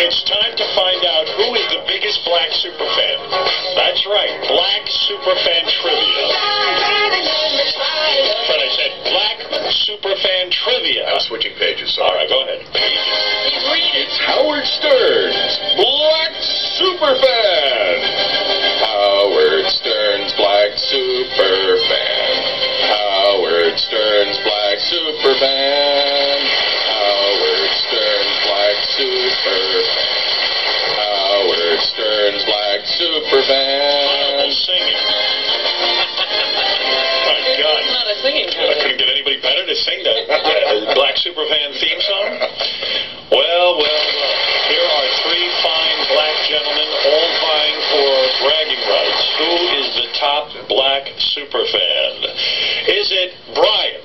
It's time to find out who is the biggest black superfan. That's right, black superfan trivia. But I said black superfan trivia. I'm switching pages, so. All right, go ahead. He's reading. It's Howard Stern's Black Superfan. Howard Stern's Black Superfan. Howard Stern's Black Superfan. Howard Stern's Black Superfan. Howard Stern's Black Superfan. Singing. My God. It's not a singing I contest. couldn't get anybody better to sing that black superfan theme song. Well. Here are three fine black gentlemen all vying for bragging rights. Who is the top black superfan? Is it Brian?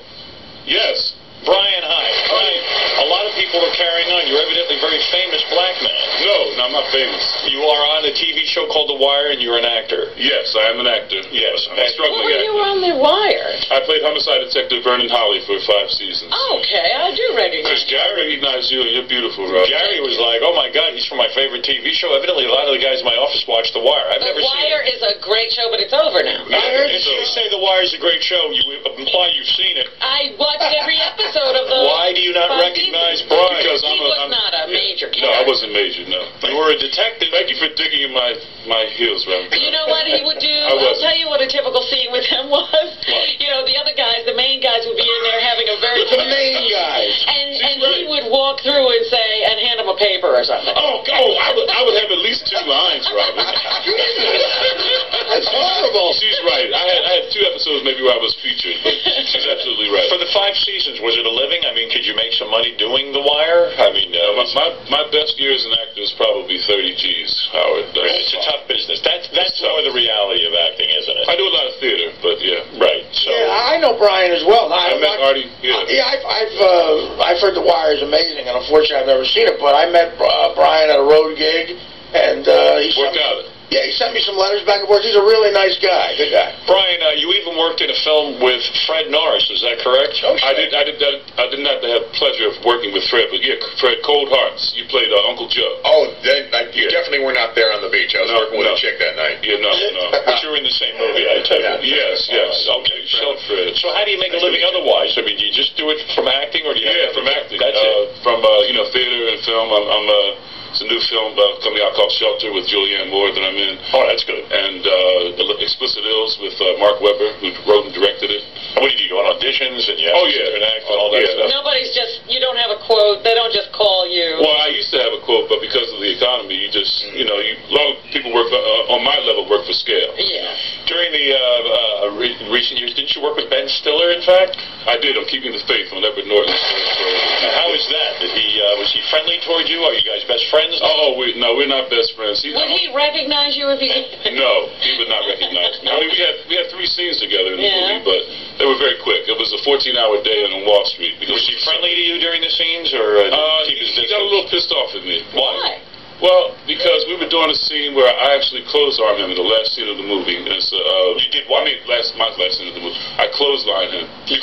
Yes. Brian, hi. Brian, a lot of people are carrying on. You're evidently a very famous black man. No, I'm not famous. You are on a TV show called The Wire, and you're an actor. Yes, I am an actor. Yes. I'm a struggling Well, actor. you were on The Wire. I played homicide detective Vernon Holly for 5 seasons. Okay, I do recognize you. I recognize you, and you're beautiful, Rob. Gary was like, oh my God, he's from my favorite TV show. Evidently, a lot of the guys in my office watch The Wire. I've never The seen Wire it. is a great show, but it's over now. If you say The Wire is a great show, you imply you've seen it. I watched every episode of the... Why do you not 5 recognize seasons. Brian? Because He was not a major character. No, I wasn't major, no. You were a detective. Thank you for digging in my heels, Rob. You know what he would do? I I'll wasn't. tell you what a typical scene with him was. What? You know, the other guys, the main guys would be in there having a very... The main guys. And he would walk through and say, and hand him a paper or something. I would have at least 2 lines, Robin. That's horrible. She's right. I had 2 episodes maybe where I was featured, but she's absolutely right. For the 5 seasons, was it a living? I mean, could you make some money doing The Wire? I mean, my best year as an actor is probably 30 G's, Howard. it's a tough business. That's more the reality of acting, isn't it? I do a lot of theater, but yeah. Right. So, Yeah, I know Brian as well. I met Artie. Yeah. I've heard The Wire is amazing, and unfortunately I've never seen it. But I met Brian at a road gig, and he Worked out. Yeah, he sent me some letters back and forth. He's a really nice guy, good guy. Brian, you even worked in a film with Fred Norris. Is that correct? Oh, sure. I did not have the pleasure of working with Fred, but yeah, Fred, Cold Hearts. You played Uncle Joe. Oh, then you definitely were not there on the beach. I was working with a chick that night. Yeah, no. But you were in the same movie, I tell you. Yes. Okay. Fred. So how do you make a living otherwise? I mean, do you just do it from acting, or do you? Yeah, from acting. That's it. From theater and film. It's a new film coming out called Shelter with Julianne Moore that I'm in. Oh, that's good. And Explicit Ills with Mark Webber, who wrote and directed it. And what do you do? You go on auditions and you have to act and all that stuff? Nobody's just... You don't have a quote. They don't just call you. Well, I used to have a quote, but because of the economy, you just, a lot of people work on my level work for scale. Yeah. During the recent years, didn't you work with Ben Stiller, in fact? I did. I'm keeping the faith on Edward Norton. How is that? Was he friendly toward you? Are you guys best friends? Oh, we're not best friends. Would he recognize you if he... No, he would not recognize me. I mean, we had 3 scenes together in the movie, but they were very quick. It was a 14-hour day on Wall Street. Was he friendly to you during the scenes, or he got a little pissed off at me. Why? Well, because we were doing a scene where I actually clotheslined him in the last scene of the movie. And it's, you did what? I mean, my last scene of the movie. I clotheslined him. You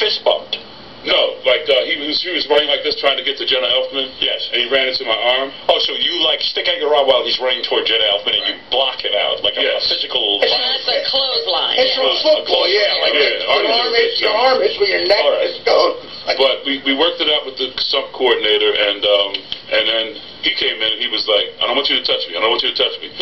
fist bumped? No, like he was running like this trying to get to Jenna Elfman. Yes. And he ran into my arm. Oh, so you stick out your arm while he's running toward Jenna Elfman and you block it out like a physical... That's a clothesline. It's from football, yeah. Like your arm hits with your neck. Right. It goes. But we worked it out with the sub coordinator, and then he came in and he was like, I don't want you to touch me. I don't want you to touch me.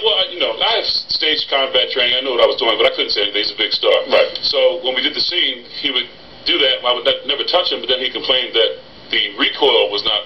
Well, I have stage combat training. I knew what I was doing, but I couldn't say anything. He's a big star. Right. So when we did the scene, he would do that. I would never touch him, but then he complained that the recoil was not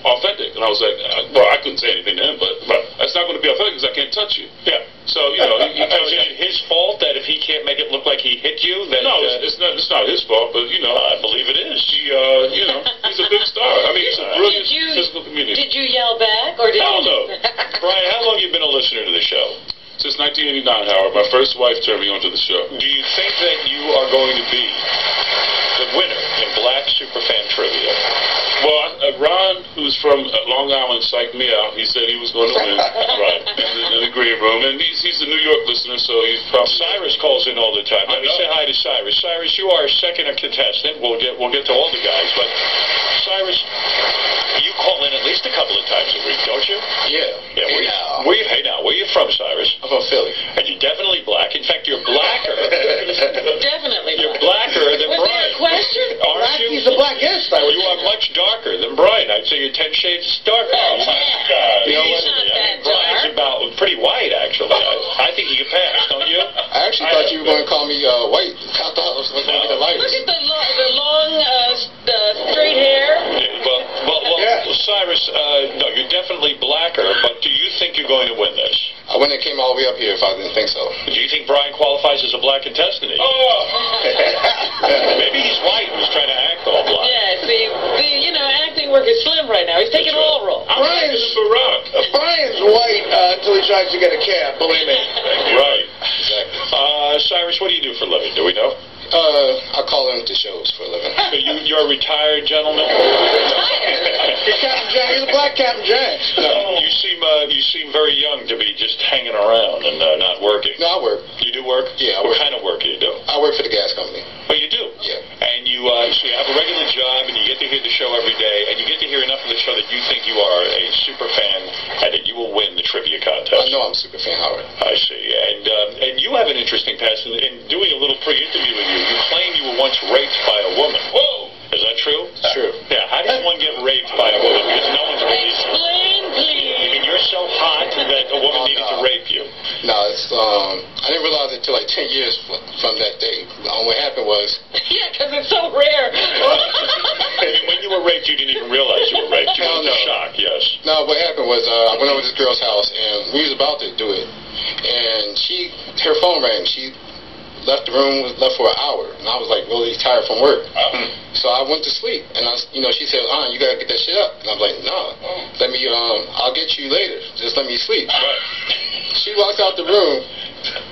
authentic. And I was like, I couldn't say anything to him, but that's not going to be authentic because I can't touch you. Yeah. So, he is it his fault that if he can't make it look like he hit you, then... No, it's not his fault, but, I believe it is. He's a big star. I mean, he's a brilliant physical comedian. Did you yell back, or did Hell no. Brian, how long have you been a listener to the show? Since 1989, Howard. My first wife turned me onto the show. Do you think that you are going to be the winner in Black Superfan Trivia? Well, Ron, who's from Long Island, psyched me out. He said he was going to win. Right. In the green room. And he's a New York listener, so he's probably... Cyrus calls in all the time. Let me say hi to Cyrus. Cyrus, you are second a contestant. We'll get to all the guys. But, Cyrus, you call in at least a couple of times a week, don't you? Yeah. Yeah. Where you from, Cyrus? I'm from Philly. And you're definitely black. In fact, you're blacker. Definitely You're black. blacker than Was Brian. there a question? Aren't you? He's the blackest. You are much darker than Brian. I'd say you're 10 shades darker. Oh, yeah. You know He's what? not that Brian's dark. about pretty white, actually. I think he can pass, don't you? I actually thought you were going to call me white. I thought I was going to be the Look lightest. at the long, straight hair. Well, Cyrus, no, you're definitely blacker, but do you think you're going to win this? I wouldn't have came all the way up here if I didn't think so. Do you think Brian qualifies as a black contestant? Maybe he's white and he's trying to act all black. Yeah, see, acting work is slim right now. He's taking all roles. Brian's Barack. Brian's white until he tries to get a cab, believe me. Right. Exactly. Cyrus, what do you do for a living? Do we know? I call into shows for a living. You're a retired gentleman? He's Captain Jack. He's a black Captain Jack. No, you seem very young to be just hanging around and not working. No, I work. You do work? Yeah, I What work. kind of work do you do? I work for the gas company. Oh, you do? Yeah. And you have a regular job, and you get to hear the show every day, and you get to hear enough of the show that you think you are a super fan and that you will win the trivia contest. I know I'm a super fan, Howard. I see. And you have an interesting past. In doing a little pre-interview with you, you claim you were once raped by a woman. Whoa! Is that true? It's true. Yeah. How does one get raped by a woman? Because no one's believing it. Explain, please. I mean, you're so hot that a woman needed to rape you. No, it's I didn't realize it until like 10 years from that day. What happened was... Yeah, because it's so rare. When you were raped, you didn't even realize you were raped. You were in shock, yes. No, what happened was I went over to this girl's house, and we was about to do it. And her phone rang. She left the room, left for an hour, and I was like really tired from work. So I went to sleep, and she said, you gotta get that shit up. And I'm like, nah, let me, I'll get you later. Just let me sleep. Right. She walks out the room,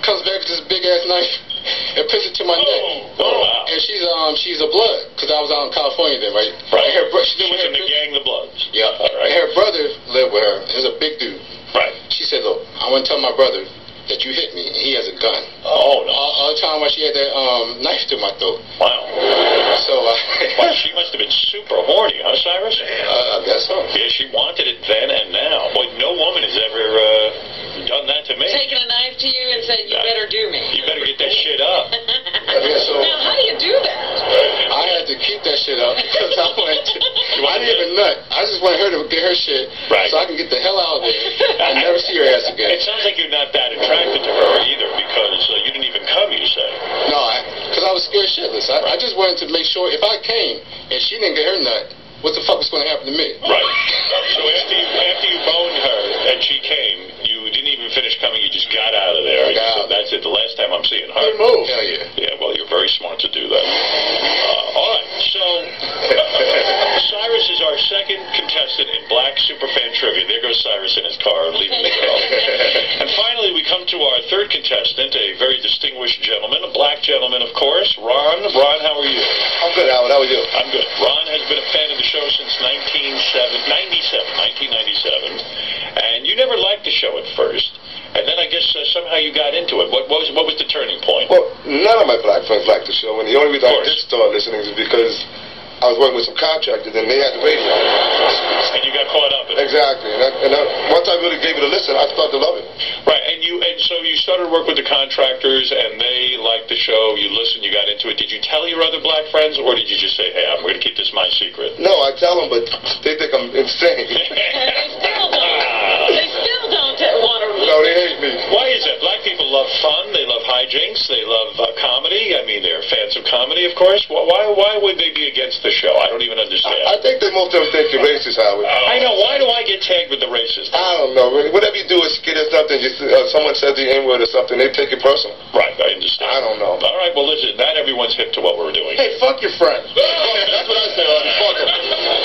comes back with this big ass knife, and puts it to my neck. Oh, wow. And she's a blood, because I was out in California then, right? Right. And She's in the gang, the Bloods. Yeah. All right. And her brother lived with her. He's a big dude. Right. She said, look, I want to tell my brother that you hit me, and he has a gun. Oh, no. All the time while she had that knife through my throat. Wow. So, Well, she must have been super horny, huh, Cyrus? I guess so. Yeah, she wanted it then and now. Boy, no woman has ever done that to me. Taking a knife to you and said, you better do me. You better get that shit up. Yeah, so Now, how do you do that? I had to keep that shit up because I didn't even nut. I just wanted her to get her shit Right. so I can get the hell out of there and never see her ass again. It sounds like you're not that attracted to her either because you didn't even come, you say. No, because I was scared shitless. I just wanted to make sure if I came and she didn't get her nut, what the fuck was going to happen to me? Right. So after you boned her and she came, you didn't even finish coming, you just got out of there. I got out. That's it, the last time I'm seeing her. Good move. Hell yeah. Yeah, well, you're very smart to do that. All right, so Cyrus is our second contestant in Black Superfan Trivia. There goes Cyrus in his car, leaving the girl. And finally, we come to our third contestant, a very distinguished gentleman, a black gentleman, of course, Ron. Ron, how are you? I'm good, Howard. How are you? I'm good. Ron has been a fan of the show since 1997, and you never liked the show at first. And then I guess somehow you got into it. What was the turning point? Well, none of my black friends liked the show, and the only reason I did start listening is because I was working with some contractors, and they had the radio. And you got caught up in it. Exactly. And once I really gave it a listen, I started to love it. Right, and so you started to work with the contractors, and they liked the show. You listened, you got into it. Did you tell your other black friends, or did you just say, hey, I'm going to keep this my secret? No, I tell them, but they think I'm insane. They still don't want to. No, they hate me. Why is that? Black people love fun. They love hijinks. They love comedy. I mean, they're fans of comedy, of course. Why would they be against the show? I don't even understand. I think that most of them think you're racist, Howard. I know. Why do I get tagged with the racist? I don't know. Whatever you do is skit or something, someone says the N-word or something, they take it personal. Right, I understand. I don't know. All right, well, listen, not everyone's hip to what we're doing. Hey, fuck your friend. That's what I say. Fuck them.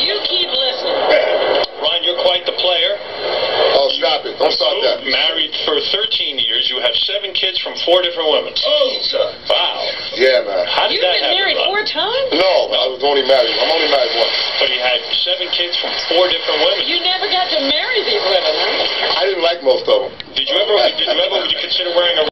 You keep listening. Ron, you're quite the player. Oh, stop it. Don't start that. Married for 13 years. You have 7 kids from 4 different women. Oh, wow. Yeah, man. How did You've that been happen, married Ron? 4 times? No, I was only married. I'm only married once. So you had 7 kids from 4 different women. You never got to marry these women, huh? I didn't like most of them. Did you ever would you consider wearing a